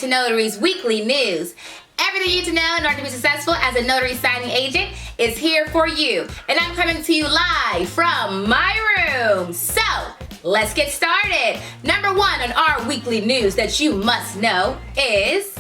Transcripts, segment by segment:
to Notary's weekly news. Everything you need to know in order to be successful as a notary signing agent is here for you. And I'm coming to you live from my room. So, let's get started. Number one on our weekly news that you must know is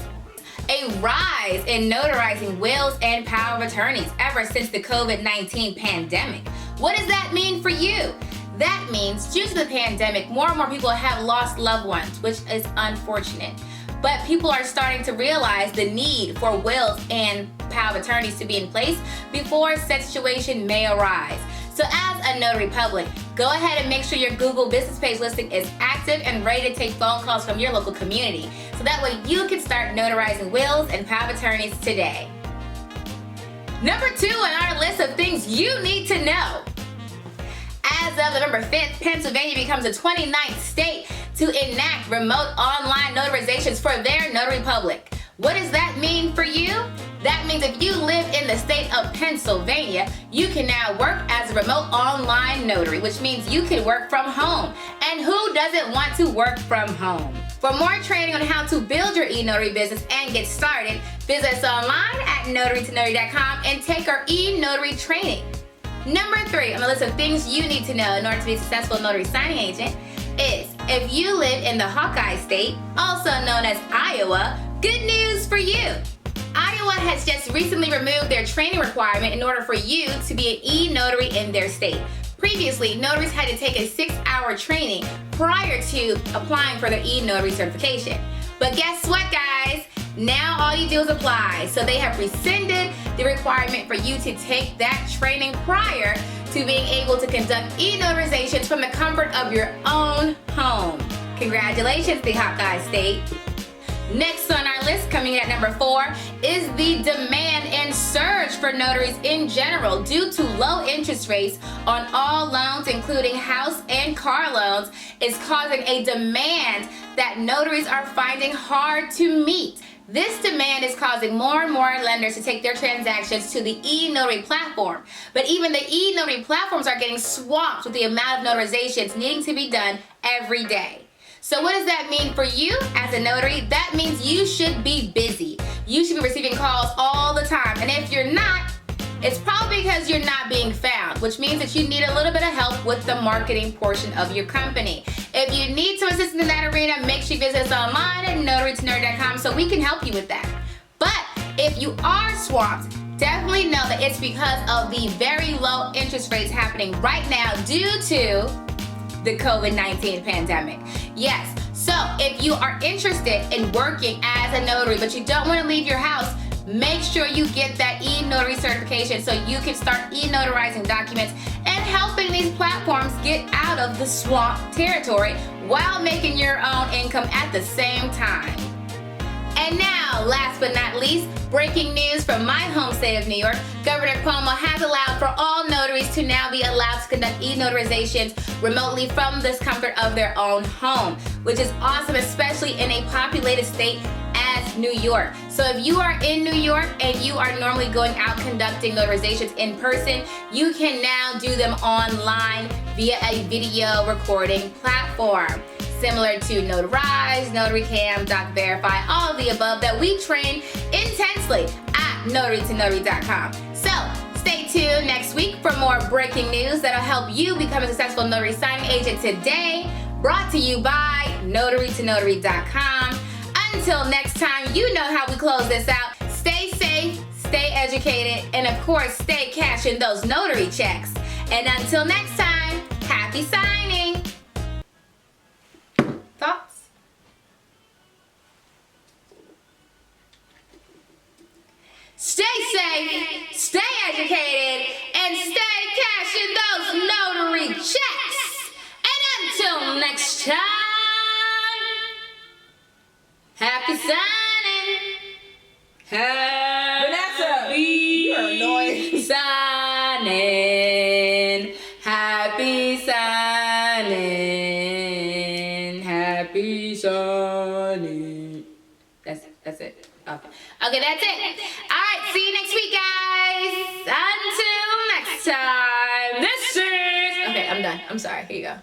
a rise in notarizing wills and power of attorneys ever since the COVID-19 pandemic. What does that mean for you? That means due to the pandemic, more and more people have lost loved ones, which is unfortunate. But people are starting to realize the need for wills and power of attorneys to be in place before such situation may arise. So as a notary public, go ahead and make sure your Google business page listing is active and ready to take phone calls from your local community. So that way you can start notarizing wills and power of attorneys today. Number two on our list of things you need to know. As of November 5th, Pennsylvania becomes the 29th state to enact remote online notarizations for their notary public. What does that mean for you? That means if you live in the state of Pennsylvania, you can now work as a remote online notary, which means you can work from home. And who doesn't want to work from home? For more training on how to build your e-notary business and get started, visit us online at Notary2NOTARY.com and take our e-notary training. Number three on the list of things you need to know in order to be a successful notary signing agent is if you live in the Hawkeye State, also known as Iowa, good news for you. Iowa has just recently removed their training requirement in order for you to be an e-notary in their state. Previously, notaries had to take a 6-hour training prior to applying for their e-notary certification. But guess what, guys? Now all you do is apply. So they have rescinded the requirement for you to take that training prior to being able to conduct e-notarizations from the comfort of your own home. Congratulations, the Hawkeye State. Next on our list, coming in at number 4, is the demand and surge for notaries in general due to low interest rates on all loans, including house and car loans, is causing a demand that notaries are finding hard to meet. This demand is causing more and more lenders to take their transactions to the e-notary platform. But even the e-notary platforms are getting swamped with the amount of notarizations needing to be done every day. So what does that mean for you as a notary? That means you should be busy. You should be receiving calls all the time. And if you're not, it's probably because you're not being found, which means that you need a little bit of help with the marketing portion of your company. If you need some assistance in that arena, make sure you visit us online at Notary2NOTARY.com so we can help you with that. But if you are swamped, definitely know that it's because of the very low interest rates happening right now due to the COVID-19 pandemic. Yes, so if you are interested in working as a notary but you don't want to leave your house, make sure you get that e-notary certification so you can start e-notarizing documents and helping these platforms get out of the swamp territory while making your own income at the same time. And now, last but not least, breaking news from my home state of New York. Governor Cuomo has allowed for all notaries to now be allowed to conduct e-notarizations remotely from the comfort of their own home, which is awesome, especially in a populated state as New York. So if you are in New York and you are normally going out conducting notarizations in person, you can now do them online via a video recording platform. Similar to Notarize, NotaryCam, DocVerify, all of the above that we train intensely at Notary2NOTARY.com. So stay tuned next week for more breaking news that'll help you become a successful notary signing agent today. Brought to you by Notary2NOTARY.com. Until next time, you know how we close this out. Stay safe, stay educated, and of course, stay cashing those notary checks. And until next time, happy signing! Thoughts? Stay safe, stay educated, and stay cashing those notary checks. And until next time, happy signing. Vanessa, you are annoying. Signing. Happy signing. Happy signing. That's it. Okay, that's it. All right, see you next week, guys. Until next time. This is... Okay, I'm done. I'm sorry. Here you go.